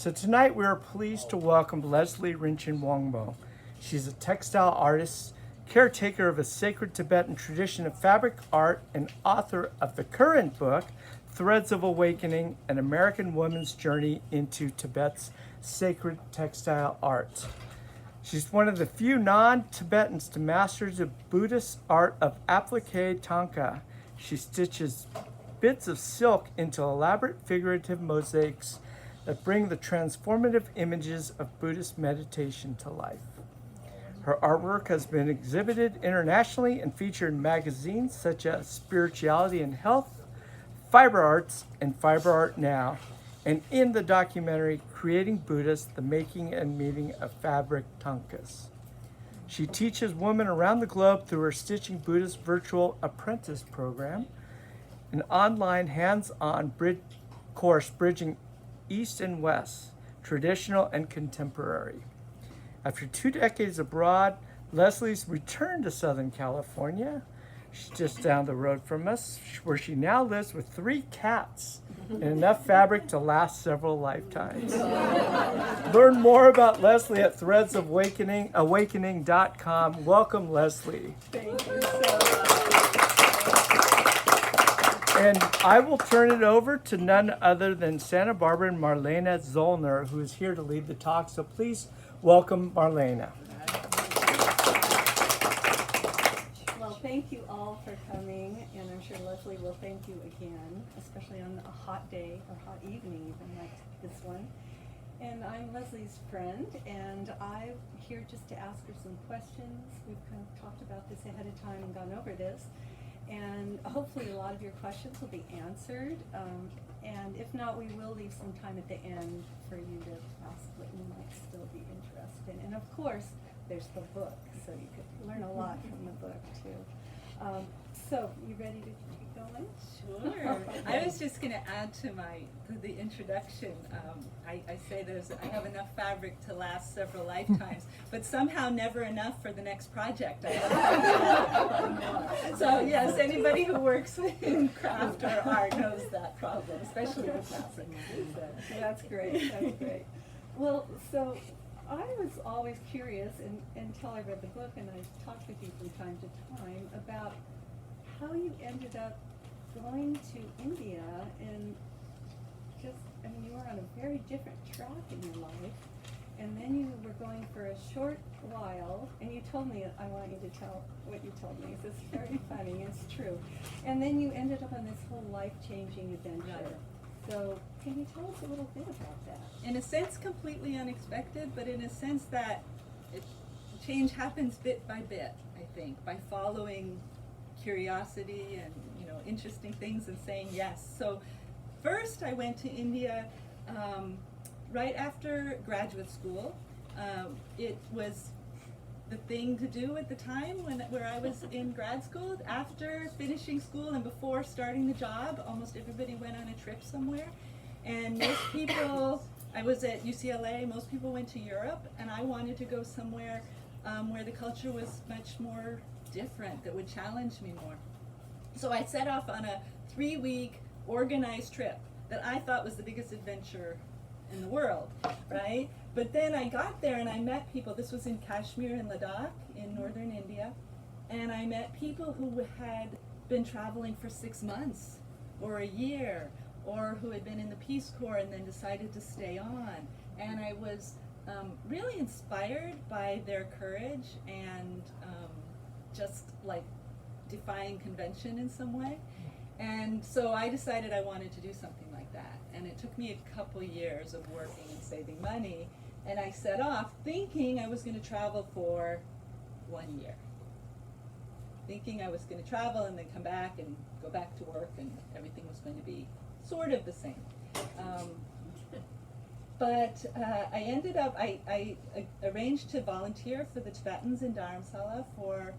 So tonight we are pleased to welcome Leslie Rinchen-Wongmo. She's a textile artist, caretaker of a sacred Tibetan tradition of fabric art, and author of the current book, Threads of Awakening, An American Woman's Journey into Tibet's Sacred Textile Arts. She's one of the few non-Tibetans to master the Buddhist art of applique Tonka. She stitches bits of silk into elaborate figurative mosaics that bring the transformative images of Buddhist meditation to life. Her artwork has been exhibited internationally and featured in magazines such as Spirituality and Health, Fiber Arts, and Fiber Art Now, and in the documentary Creating Buddhas, The Making and Meaning of Fabric Tonkas. She teaches women around the globe through her Stitching Buddhist virtual Apprentice program, an online hands-on course bridging East and West, traditional and contemporary. After 2 decades abroad, Leslie's returned to Southern California. She's just down the road from us, where she now lives with 3 cats and enough fabric to last several lifetimes. Learn more about Leslie at threadsofawakening.com. Welcome, Leslie. Thank you so much. And I will turn it over to none other than Santa Barbara and Marlene Zoellner, who is here to lead the talk. So please welcome Marlene. Well, thank you all for coming, and I'm sure Leslie will thank you again, especially on a hot day or hot evening even like this one. And I'm Leslie's friend, and I'm here just to ask her some questions. We've kind of talked about this ahead of time and gone over this. And hopefully a lot of your questions will be answered. And if not, we will leave some time at the end for you to ask what you might still be interested in. And of course, there's the book, so you could learn a lot from the book too. So, you ready to keep going? Sure. I was just going to add to the introduction. I say I have enough fabric to last several lifetimes, but somehow never enough for the next project. So yes, anybody who works in craft or art knows that problem, especially with fabric. That's great. That's great. Well, so I was always curious until I read the book, and I talked with you from time to time about how you ended up going to India, and you were on a very different track in your life, and then you were going for a short while, and you told me, I want you to tell what you told me, it's very funny, it's true, and then you ended up on this whole life-changing adventure. Right. So can you tell us a little bit about that? In a sense, completely unexpected, but in a sense that change happens bit by bit, I think, by following curiosity and interesting things and saying yes. So first I went to India right after graduate school. It was the thing to do at the time where I was in grad school. After finishing school and before starting the job, almost everybody went on a trip somewhere. And most people, I was at UCLA, most people went to Europe, and I wanted to go somewhere where the culture was much more different, that would challenge me more. So I set off on a 3-week organized trip that I thought was the biggest adventure in the world, right? But then I got there and I met people. This was in Kashmir and Ladakh in northern India, and I met people who had been traveling for 6 months or a year, or who had been in the Peace Corps and then decided to stay on. And I was really inspired by their courage and just like defying convention in some way. And so I decided I wanted to do something like that. And it took me a couple years of working and saving money. And I set off thinking I was going to travel for 1 year. Thinking I was going to travel and then come back and go back to work, and everything was going to be sort of the same. But I ended up, I arranged to volunteer for the Tibetans in Dharamsala for,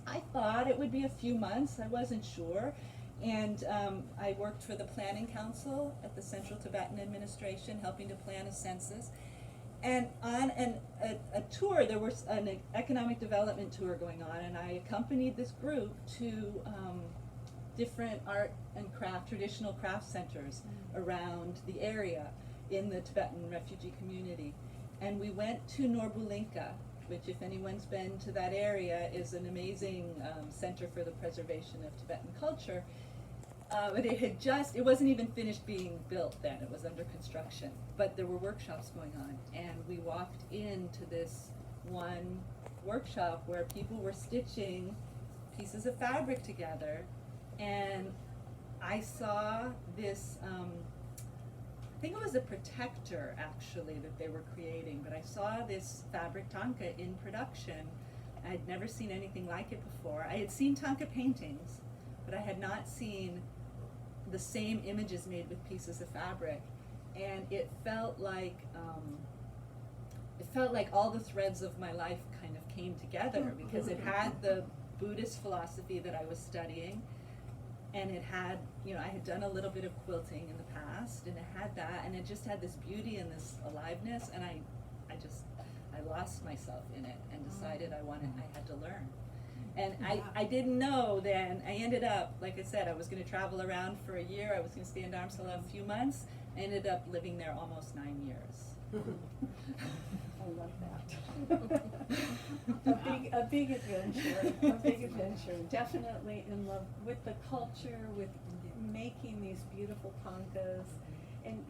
I thought it would be a few months, I wasn't sure. And I worked for the Planning Council at the Central Tibetan Administration, helping to plan a census. And on a tour, there was an economic development tour going on, and I accompanied this group to different art and craft, traditional craft centers around the area. in the Tibetan refugee community. And we went to Norbulinka, which, if anyone's been to that area, is an amazing center for the preservation of Tibetan culture. But it wasn't even finished being built then, it was under construction. But there were workshops going on, and we walked into this one workshop where people were stitching pieces of fabric together, and I saw this, I think it was a protector actually that they were creating, but I saw this fabric Tonka in production. I'd never seen anything like it before. I had seen Tonka paintings, but I had not seen the same images made with pieces of fabric. And it felt like all the threads of my life kind of came together, because it had the Buddhist philosophy that I was studying, and it had, I had done a little bit of quilting in the past, and it had that, and it just had this beauty and this aliveness, and I lost myself in it and decided I had to learn. And I didn't know then. I ended up, like I said, I was going to travel around for a year. I was going to stay in Dharamsala a few months. I ended up living there almost 9 years. I love that. a big adventure. Definitely in love with the culture, with making these beautiful Tonkas. And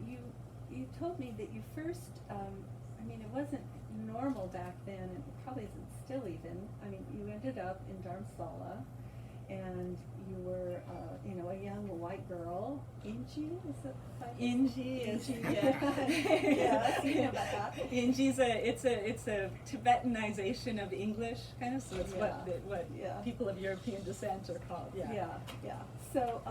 you told me that you first, it wasn't normal back then, and it probably isn't still even. You ended up in Dharamsala, and you were, a young white girl. Inji, is it? Inji is, yeah, I know about that. Inji's it's a Tibetanization of English, kind of. So it's what people of European descent are called. Yeah. So,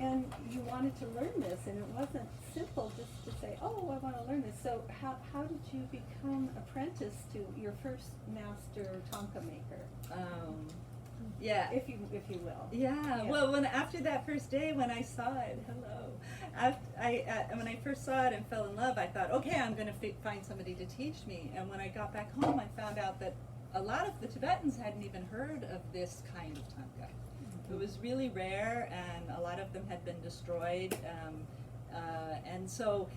and you wanted to learn this, and it wasn't simple just to say, "Oh, I want to learn this." So, how did you become apprentice to your first master Tonka maker? Yeah. If you will. Yeah. Well, after that first day when I saw it, when I first saw it and fell in love, I thought, okay, I'm going to find somebody to teach me. And when I got back home, I found out that a lot of the Tibetans hadn't even heard of this kind of Tonka. Mm-hmm. It was really rare, and a lot of them had been destroyed, and so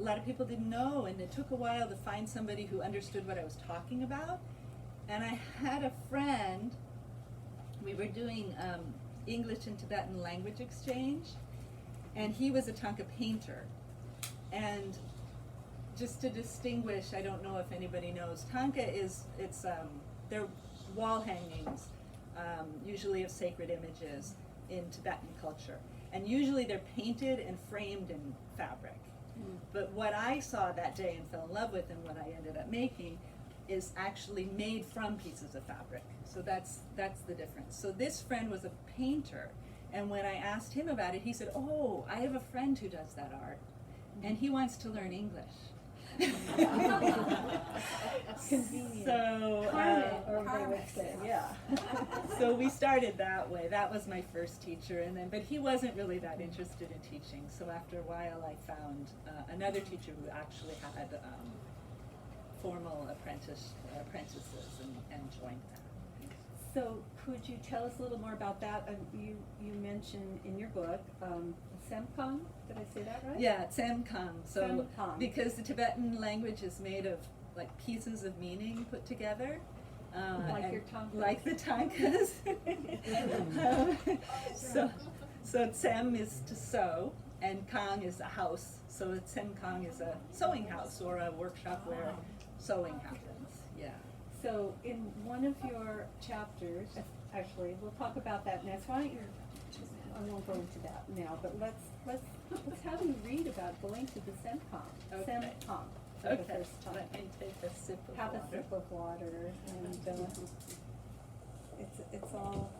a lot of people didn't know. And it took a while to find somebody who understood what I was talking about. And I had a friend. We were doing English and Tibetan language exchange, and he was a Tonka painter. And just to distinguish, I don't know if anybody knows, Tonka they're wall hangings, usually of sacred images in Tibetan culture. And usually they're painted and framed in fabric. Mm. But what I saw that day and fell in love with, and what I ended up making, is actually made from pieces of fabric. So that's the difference. So this friend was a painter, and when I asked him about it, he said, "Oh, I have a friend who does that art, and he wants to learn English." Convenient. So, they would say, yeah. So we started that way. That was my first teacher, but he wasn't really that interested in teaching. So after a while, I found another teacher who actually had formal apprentices and joined that. So could you tell us a little more about that? You mentioned in your book Semkang. Did I say that right? Yeah, Semkang. So Semkang. Because the Tibetan language is made of like pieces of meaning put together. Like your Tonkas. Like the Tonkas. So Tsem is to sew, and Kang is a house. So Semkang is a sewing house or a workshop where sewing happens. Yeah. So in one of your chapters, actually, we'll talk about that next. Why don't you? I won't go into that now, but let's have you read about going to the Semkang. Okay. Semkang for the first time. Let me take a sip of Have water. a sip of water, and it's all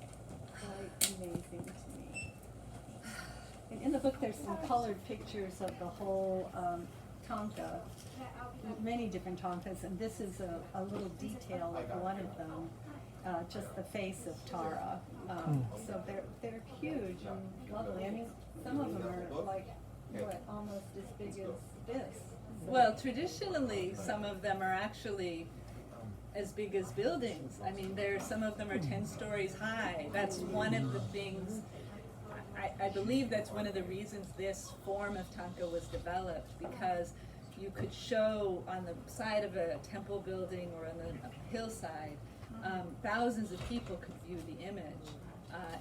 quite amazing to me. And in the book, there's some colored pictures of the whole Tonka. Many different Tonkas, and this is a little detail of one of them, just the face of Tara. So they're huge and lovely. I mean, some of them are like almost as big as this. So. Well, traditionally, some of them are actually as big as buildings. I mean, some of them are 10 stories high. That's one of the things. I believe that's one of the reasons this form of Tonka was developed, because you could show on the side of a temple building or on a hillside, thousands of people could view the image.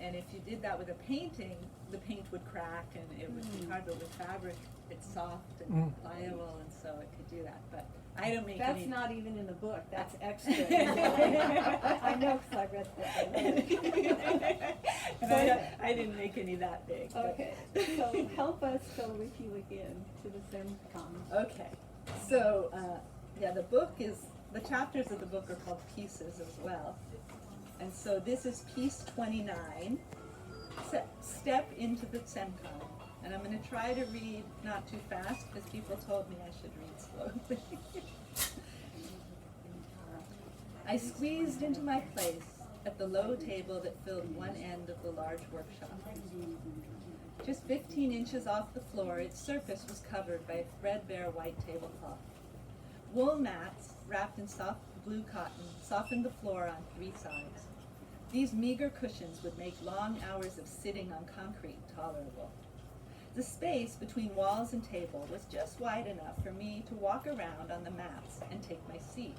And if you did that with a painting, the paint would crack and it would be hard, but with fabric, it's soft and pliable, and so it could do that. But I don't make That's any... not even in the book, that's extra. I know, because I read that. And I didn't make any that big. but- Okay, so help us go with you again to the SEMCON. Okay, so, yeah, the chapters of the book are called pieces as well. And so this is piece 29, Step into the SEMCON. And I'm going to try to read not too fast, because people told me I should read slowly. I squeezed into my place at the low table that filled one end of the large workshop. Just 15 inches off the floor, its surface was covered by a threadbare white tablecloth. Wool mats, wrapped in soft blue cotton, softened the floor on 3 sides. These meager cushions would make long hours of sitting on concrete tolerable. The space between walls and table was just wide enough for me to walk around on the mats and take my seat.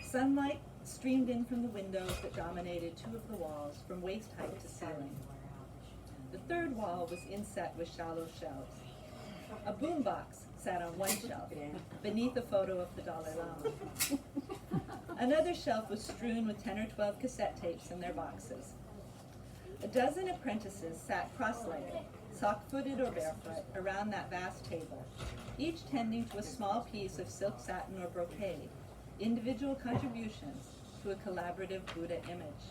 Sunlight streamed in from the windows that dominated 2 of the walls from waist height to ceiling. The third wall was inset with shallow shelves. A boombox sat on one shelf, beneath a photo of the Dalai Lama. Another shelf was strewn with 10 or 12 cassette tapes in their boxes. A dozen apprentices sat cross-legged, sock-footed or barefoot, around that vast table, each tending to a small piece of silk satin or brocade, individual contributions to a collaborative Buddha image.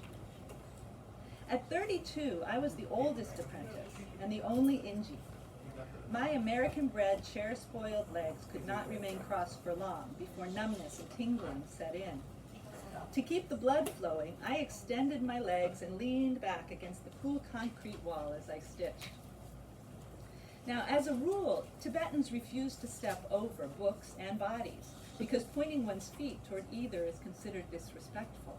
At 32, I was the oldest apprentice and the only Inji. My American-bred, chair-spoiled legs could not remain crossed for long before numbness and tingling set in. To keep the blood flowing, I extended my legs and leaned back against the cool concrete wall as I stitched. Now, as a rule, Tibetans refuse to step over books and bodies because pointing one's feet toward either is considered disrespectful.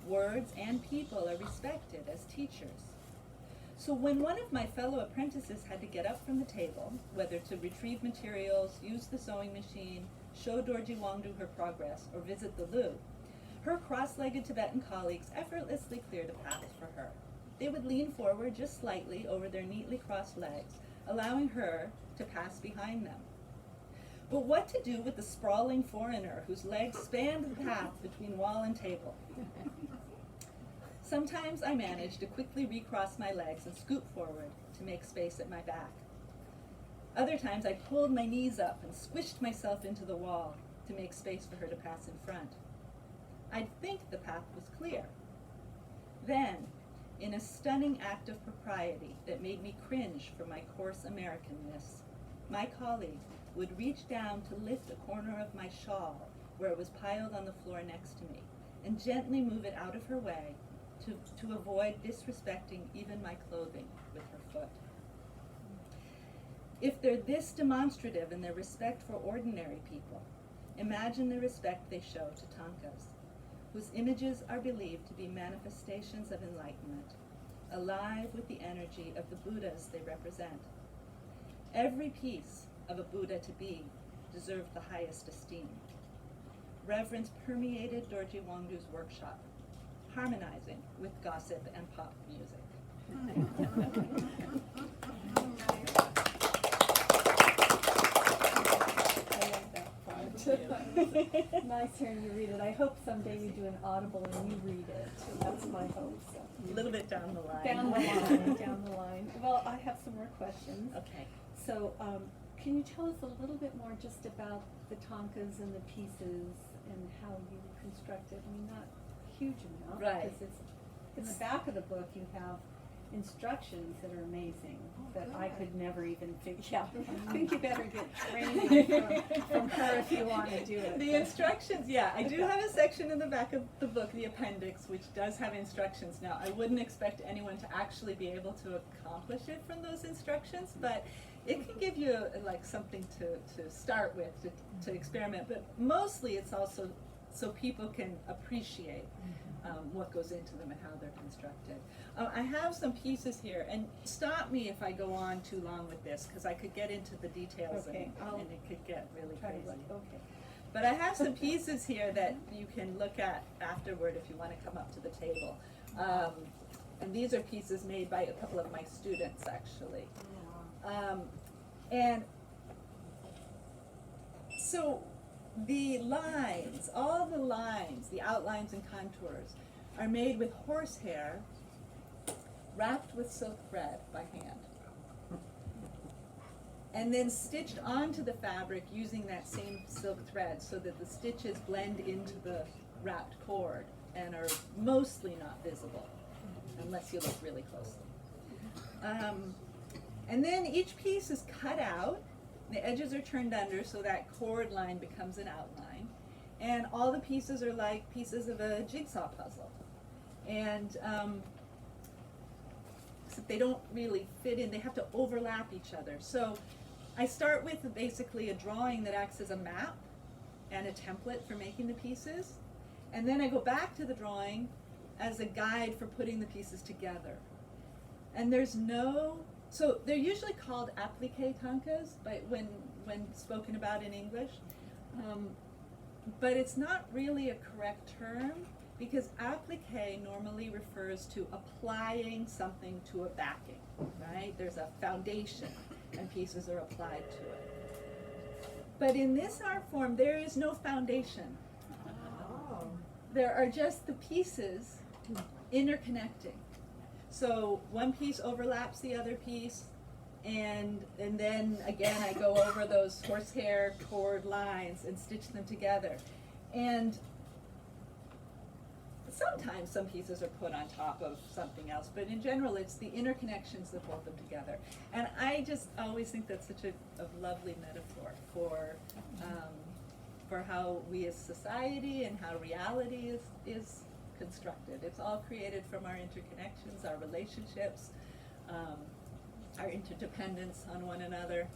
Words and people are respected as teachers. So when one of my fellow apprentices had to get up from the table, whether to retrieve materials, use the sewing machine, show Dorji Wongdo her progress, or visit the loo, her cross-legged Tibetan colleagues effortlessly cleared a path for her. They would lean forward just slightly over their neatly crossed legs, allowing her to pass behind them. But what to do with the sprawling foreigner whose legs spanned the path between wall and table? Sometimes I managed to quickly recross my legs and scoot forward to make space at my back. Other times I pulled my knees up and squished myself into the wall to make space for her to pass in front. I'd think the path was clear. Then, in a stunning act of propriety that made me cringe for my coarse Americanness, my colleague would reach down to lift a corner of my shawl where it was piled on the floor next to me and gently move it out of her way to avoid disrespecting even my clothing with her foot. If they're this demonstrative in their respect for ordinary people, imagine the respect they show to Tonkas, whose images are believed to be manifestations of enlightenment, alive with the energy of the Buddhas they represent. Every piece of a Buddha to be deserved the highest esteem. Reverence permeated Dorji Wongdo's workshop, harmonizing with gossip and pop music. Nice hearing you read it. I hope someday you do an audible and you read it. That's my hope. So. A little bit down the line. Down the line, down the line. Well, I have some more questions. Okay. So, can you tell us a little bit more just about the Tonkas and the pieces and how you constructed? I mean, not huge amount. Right. Because it's in the back of the book you have instructions that are amazing that I could never even figure out. I think you better get training from her if you want to do it. The instructions, yeah, I do have a section in the back of the book, the appendix, which does have instructions. Now, I wouldn't expect anyone to actually be able to accomplish it from those instructions, but it can give you like something to start with, to experiment. But mostly it's also so people can appreciate what goes into them and how they're constructed. I have some pieces here, and stop me if I go on too long with this, because I could get into the details Okay, and it could get really Try to crazy. look, okay. But I have some pieces here that you can look at afterward if you want to come up to the table. And these are pieces made by a couple of my students, actually. And so the lines, all the lines, the outlines and contours, are made with horsehair wrapped with silk thread by hand. And then stitched onto the fabric using that same silk thread so that the stitches blend into the wrapped cord and are mostly not visible, unless you look really closely. And then each piece is cut out. The edges are turned under so that cord line becomes an outline. And all the pieces are like pieces of a jigsaw puzzle. And except they don't really fit in, they have to overlap each other. So I start with basically a drawing that acts as a map and a template for making the pieces. And then I go back to the drawing as a guide for putting the pieces together. And there's no, so they're usually called applique tonkas when spoken about in English. But it's not really a correct term, because applique normally refers to applying something to a backing, right? There's a foundation and pieces are applied to it. But in this art form, there is no foundation. There are just the pieces interconnecting. So one piece overlaps the other piece, and then again I go over those horsehair cord lines and stitch them together. And sometimes some pieces are put on top of something else, but in general it's the interconnections that hold them together. And I just always think that's such a lovely metaphor for how we as society and how reality is constructed. It's all created from our interconnections, our relationships, our interdependence on one another.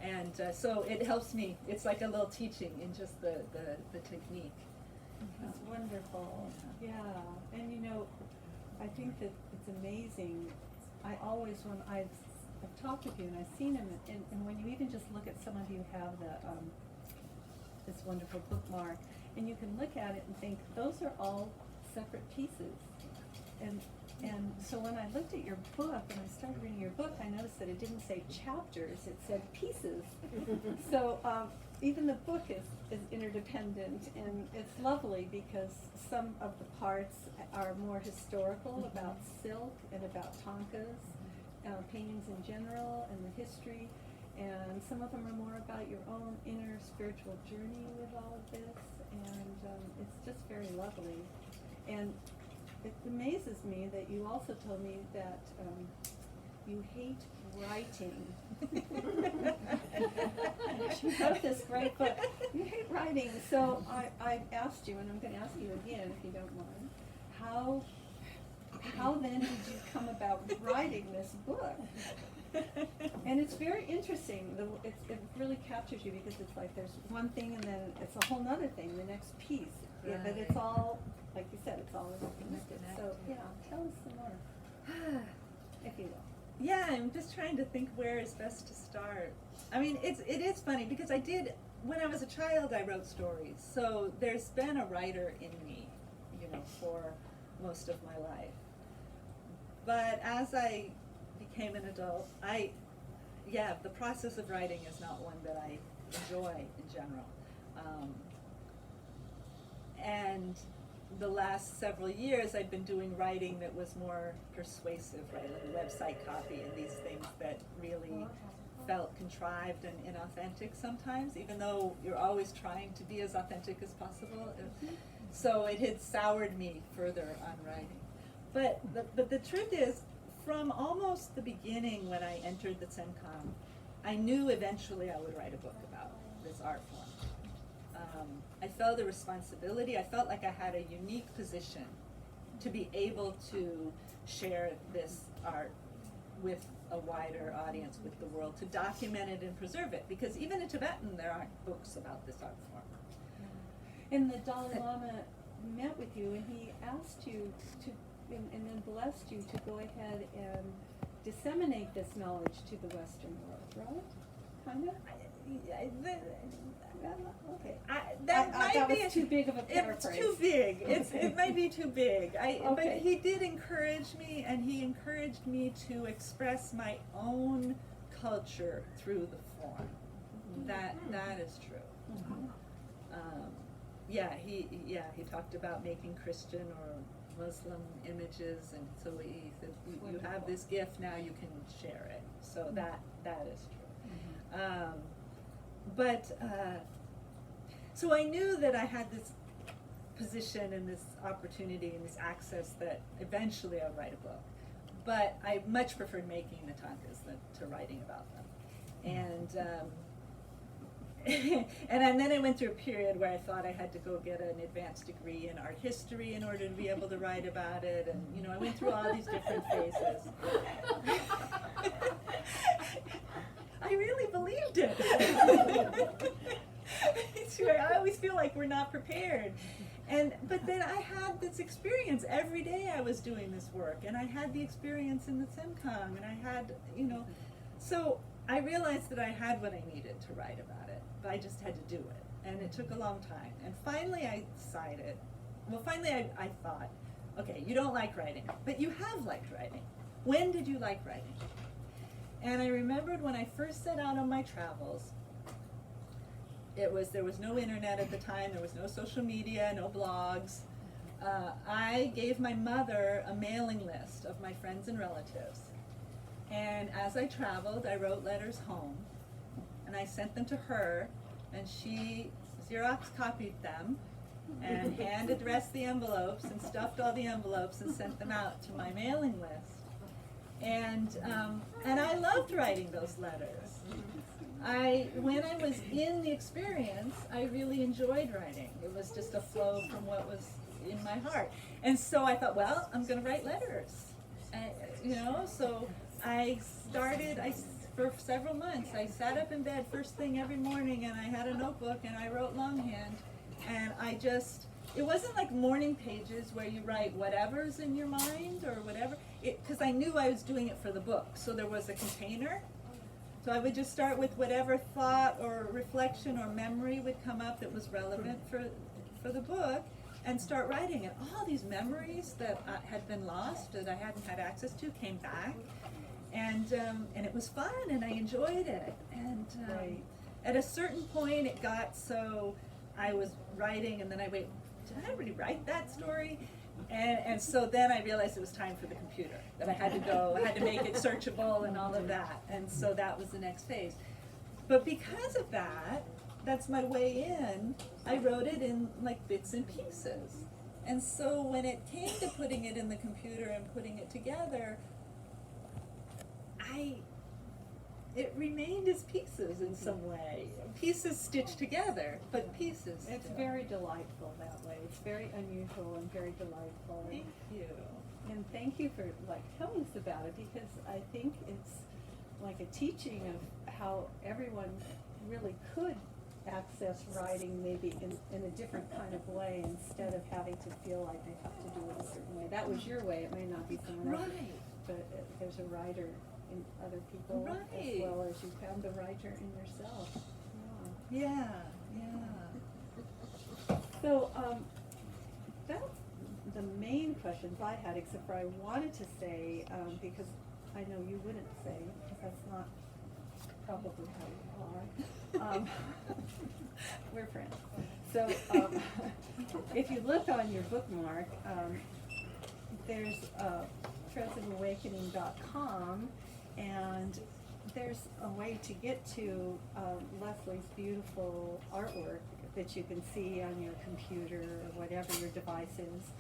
And so it helps me. It's like a little teaching in just the technique. That's wonderful. Yeah, and you know, I think that it's amazing. I always, when I've talked with you and I've seen him, and when you even just look at some of you have the this wonderful bookmark, and you can look at it and think those are all separate pieces. And so when I looked at your book and I started reading your book, I noticed that it didn't say chapters; it said pieces. So even the book is interdependent, and it's lovely because some of the parts are more historical about silk and about tonkas, paintings in general, and the history, and some of them are more about your own inner spiritual journey with all of this, and it's just very lovely. And it amazes me that you also told me that you hate writing. She wrote this great book. You hate writing. So I asked you, and I'm going to ask you again if you don't mind, how then did you come about writing this book? And it's very interesting. It really captures you because it's like there's one thing and then it's a whole nother thing, the next piece. Yeah, but it's all, like you said, it's all interconnected. So yeah, tell us some more, if you will. Yeah, I'm just trying to think where is best to start. I mean, it is funny because when I was a child, I wrote stories. So there's been a writer in me, for most of my life. But as I became an adult, the process of writing is not one that I enjoy in general. And the last several years I've been doing writing that was more persuasive, right, like website copy and these things that really felt contrived and inauthentic sometimes, even though you're always trying to be as authentic as possible. So it had soured me further on writing. But the truth is, from almost the beginning when I entered the Tsencom, I knew eventually I would write a book about this art form. I felt a responsibility. I felt like I had a unique position to be able to share this art with a wider audience, with the world, to document it and preserve it. Because even in Tibetan, there aren't books about this art form. And the Dalai Lama met with you, and he asked you to, and then blessed you to go ahead and disseminate this knowledge to the Western world, right? Kind of? Okay. That might be too big of a It's paraphrase. too big. It might be too big. But Okay. he did encourage me, and he encouraged me to express my own culture through the form. That is true. He talked about making Christian or Muslim images, and so he said, you have this gift now, you can share it. So that is true. So I knew that I had this position and this opportunity and this access that eventually I'll write a book. But I much preferred making the Tonkas than to writing about them. And then I went through a period where I thought I had to go get an advanced degree in art history in order to be able to write about it. And I went through all these different phases. I really believed it. I always feel like we're not prepared. But then I had this experience every day I was doing this work, and I had the experience in the Semkang, and I had, so I realized that I had what I needed to write about it, but I just had to do it, and it took a long time. And finally I decided, I thought, okay, you don't like writing, but you have liked writing. When did you like writing? And I remembered when I first set out on my travels, there was no internet at the time, there was no social media, no blogs. I gave my mother a mailing list of my friends and relatives. And as I traveled, I wrote letters home, and I sent them to her, and she Xerox copied them, and hand addressed the envelopes, and stuffed all the envelopes, and sent them out to my mailing list. And I loved writing those letters. When I was in the experience, I really enjoyed writing. It was just a flow from what was in my heart. And so I thought, well, I'm going to write letters. So I started, for several months, I sat up in bed first thing every morning, and I had a notebook, and I wrote longhand. And it wasn't like morning pages where you write whatever's in your mind or whatever, because I knew I was doing it for the book. So there was a container. So I would just start with whatever thought or reflection or memory would come up that was relevant for the book, and start writing. And all these memories that had been lost, that I hadn't had access to, came back. And it was fun, and I enjoyed it. And at a certain point, it got so I was writing, and then did I already write that story? And so then I realized it was time for the computer, that I had to make it searchable and all of that. And so that was the next phase. But because of that, that's my way in, I wrote it in like bits and pieces. And so when it came to putting it in the computer and putting it together, it remained as pieces in some way. Pieces stitched together, but pieces. It's very delightful that way. It's very unusual and very delightful. Thank you. And thank you for telling us about it, because I think it's like a teaching of how everyone really could access writing maybe in a different kind of way, instead of having to feel like they have to do it a certain way. That was your way. It may not be someone else. Right. But there's a writer in other people, Right. as well as you found the writer in yourself. Yeah. So that's the main questions I had, except for I wanted to say, because I know you wouldn't say, because that's not probably how you are. We're friends. So if you look on your bookmark, there's threadsofawakening.com, and there's a way to get to Leslie's beautiful artwork that you can see on your computer or whatever your device is.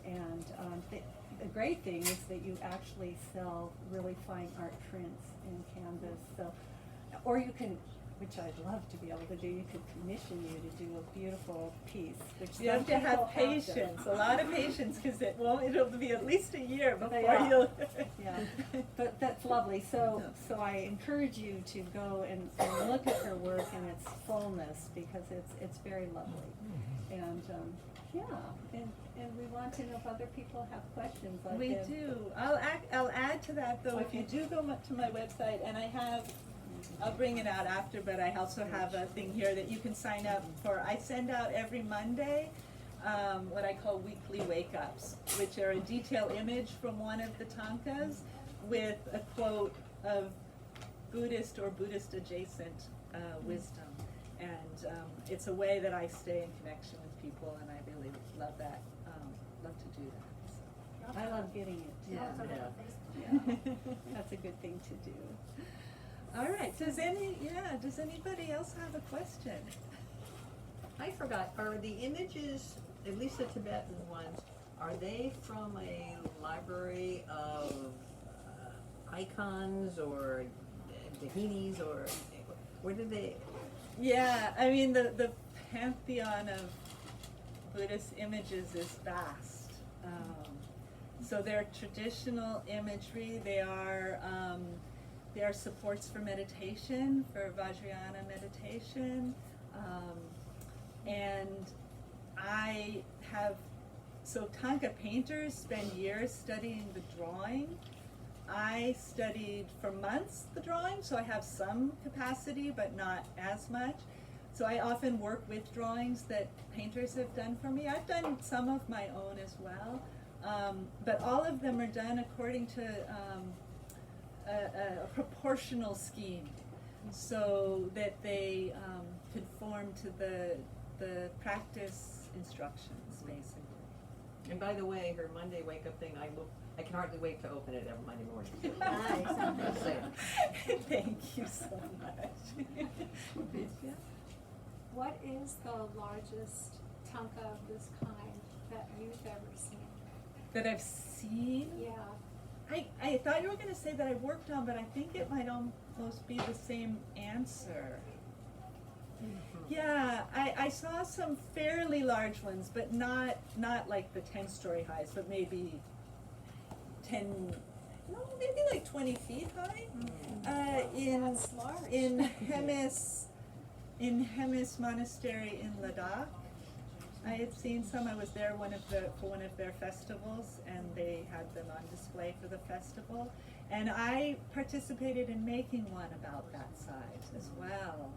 And the great thing is that you actually sell really fine art prints in canvas. So, or you can which I'd love to be able to do, you could commission you to do a beautiful piece, which You have to some people have patience, a lot of patience, because it'll be at least a year before Yeah. you'll. Yeah, but that's lovely. So I encourage you to go and look at her work in its fullness, because it's very lovely. And and we want to know if other people have questions. Like We do. I'll add to that though. If you do go to my website, and I'll bring it out after, but I also have a thing here that you can sign up for. I send out every Monday what I call weekly wake-ups, which are a detailed image from one of the Tonkas with a quote of Buddhist or Buddhist adjacent wisdom. And it's a way that I stay in connection with people, and I really love that, love to do that. So. I love getting it. Yeah. That's a good thing to do. All right, does anybody else have a question? I forgot, are the images, at least the Tibetan ones, are they from a library of icons or dahinis, or where did they? Yeah, I mean, the pantheon of Buddhist images is vast. So they're traditional imagery. They are supports for meditation, for Vajrayana meditation. And so Tonka painters spend years studying the drawing. I studied for months the drawing, so I have some capacity, but not as much. So I often work with drawings that painters have done for me. I've done some of my own as well, but all of them are done according to a proportional scheme, so that they conform to the practice instructions, basically. And by the way, her Monday wake-up thing, I can hardly wait to open it every Monday morning. Nice. Just saying. Thank you so much. Yeah. What is the largest Tonka of this kind that you've ever seen? That I've seen. Yeah. I thought you were going to say that I worked on, but I think it might almost be the same answer. Yeah, I saw some fairly large ones, but not like the 10-story highs, but maybe 20 feet high. That's large. In Hemis Monastery in Ladakh. I had seen some. I was there for one of their festivals, and they had them on display for the festival. And I participated in making one about that size as well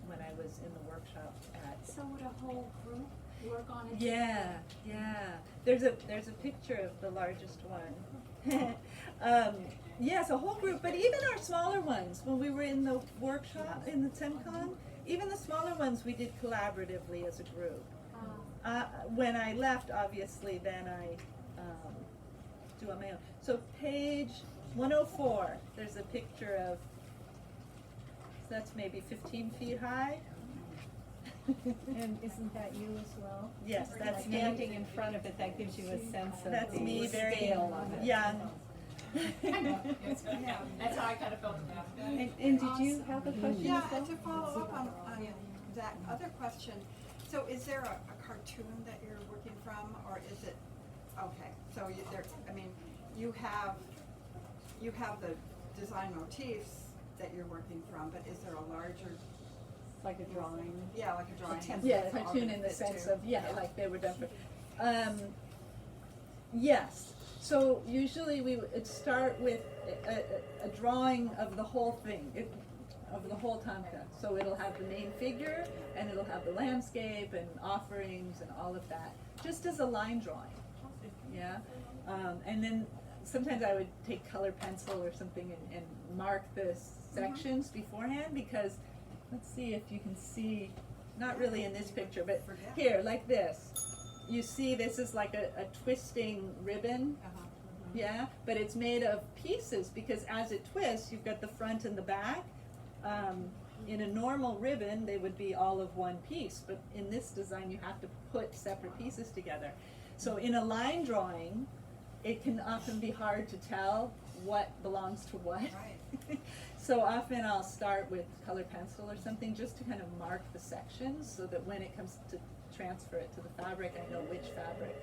when I was in the workshop at. So would a whole group work on it? Yeah. There's a picture of the largest one. Yes, a whole group, but even our smaller ones, when we were in the workshop, in the Semcon, even the smaller ones we did collaboratively as a group. When I left, obviously, then I do on my own. So page 104, there's a picture of, so that's maybe 15 feet high. And isn't that you as well? Yes, that's me. Standing in front of it, that gives you a sense of That's the me, very scale of it. young. That's how I kind of felt about it. And did you have a question Yeah, as well? to follow up on that other question, so is there a cartoon that you're working from, or is it, okay, so you have the design motifs that you're working from, but is there a larger, Like a drawing? yeah, like a drawing? template. Yeah, cartoon in the sense of, like they were done for, yes. So usually we would start with a drawing of the whole thing, of the whole Tonka. So it'll have the main figure, and it'll have the landscape and offerings and all of that, just as a line drawing. Yeah, and then sometimes I would take color pencil or something and mark the sections beforehand, because let's see if you can see, not really in this picture, but here, like this. You see this is like a twisting ribbon, yeah, but it's made of pieces, because as it twists, you've got the front and the back. In a normal ribbon, they would be all of one piece, but in this design, you have to put separate pieces together. So in a line drawing, it can often be hard to tell what belongs to what. Right. So often I'll start with color pencil or something just to kind of mark the sections so that when it comes to transfer it to the fabric, I know which fabric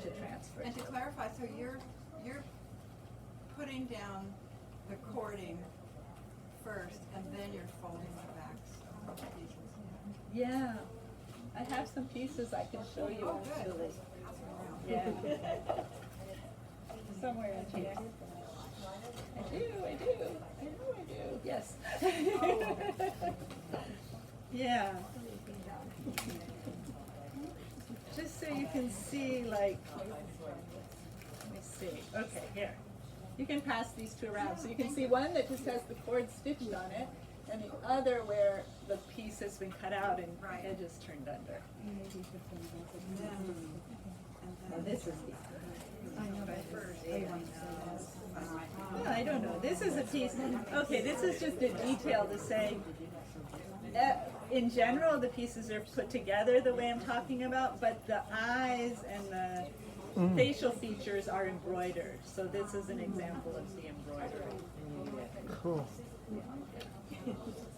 to transfer And to to. clarify, so you're putting down the cording first, and then you're folding the backs pieces. Yeah, I have some pieces I can show you Oh, good. actually. Pass it around. Yeah. Somewhere in here. I do, I know I do, yes. Yeah. Just so you can see, like, let me see, okay, here. You can pass these two around, so you can see one that just has the cord stitched on it, and the other where the piece has been cut out and Right. edges turned under. And This is then I don't know. This is a piece. Okay, this is just a detail to say. In general, the pieces are put together the way I'm talking about, but the eyes and the facial features are embroidered. So this is an example of the embroidery. Cool.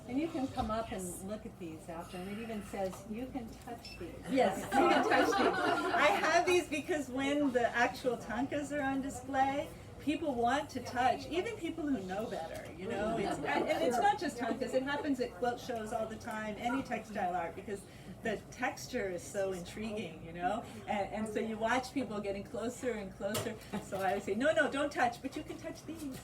And you can come up and look at these after, and it even says you can touch these. Yes, you can touch these. I have these because when the actual tankas are on display, people want to touch, even people who know better, you know. And it's not just tankas, it happens at quilt shows all the time, any textile art, because the texture is so intriguing, you know. And so you watch people getting closer and closer. So I would say, no, don't touch, but you can touch these.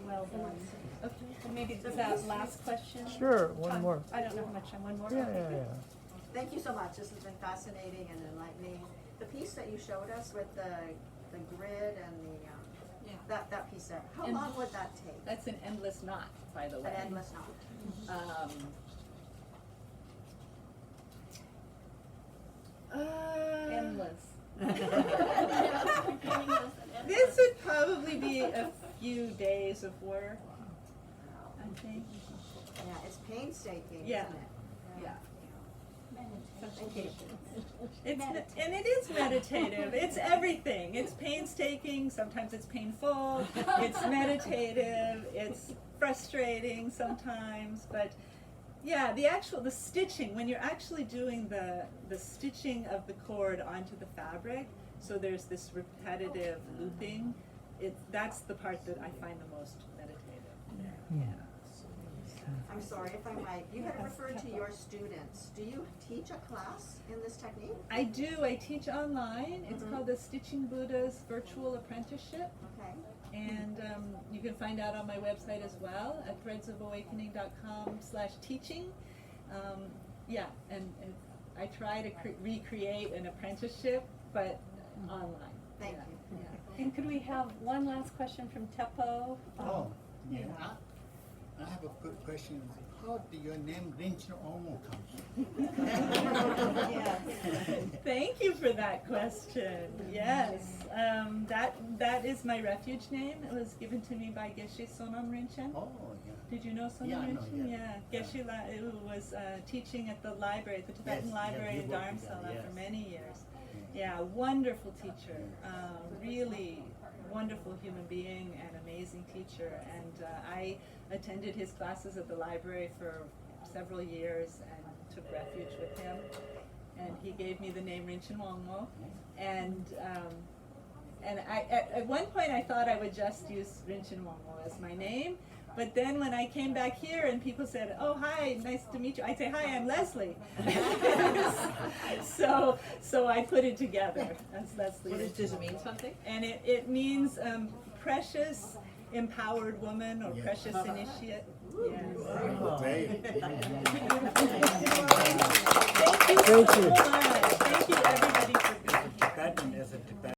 Well done. Okay, and maybe that last question? Sure, one more. I don't know how much time, one more? Yeah, Okay. yeah, yeah. Thank you so much. This has been fascinating and enlightening. The piece that you showed us with the grid and the that piece there. How And long would that take? That's an endless knot, by the way. An endless knot. Endless. This would probably be a few days of work, I think. Yeah, it's painstaking, Yeah. isn't it? Yeah. Okay. And it is meditative. It's everything. It's painstaking. Sometimes it's painful. It's meditative. It's frustrating sometimes. But yeah, the stitching, when you're actually doing the stitching of the cord onto the fabric, so there's this repetitive looping, that's the part that I find the most meditative. Yeah. I'm sorry if I might. You had referred to your students. Do you teach a class in this technique? I do. I teach online. It's called the Stitching Buddha's Virtual Apprenticeship. Okay. And you can find out on my website as well at threadsofawakening.com/teaching. Yeah, and I try to recreate an apprenticeship, but online. Thank Yeah, you. yeah. And could we have one last question from Teppo? Oh, yeah. I have a good question. How did your name Rinchen-Wongmo come from? Yes. Thank you for that question. Yes, that is my refuge name. It was given to me by Geshe Sonam Rinchen. Oh, yeah. Did you know Sonam Yeah, I know, Rinchen? yeah. Geshe who was teaching at the library, the Tibetan Yes, library yes, in we worked Dharamsala together, for yes. many years. Yeah, wonderful teacher. Really wonderful human being and amazing teacher. And I attended his classes at the library for several years and took refuge with him. And he gave me the name Rinchen-Wongmo. And at one point I thought I would just use Rinchen-Wongmo as my name. But then when I came back here and people said, "Oh, hi, nice to meet you," I'd say, "Hi, I'm Leslie." so I put it together. That's the. Does it mean something? And it means precious, empowered woman or Yes. precious initiate. Yes. Very Thank you so much. Thank you, everybody.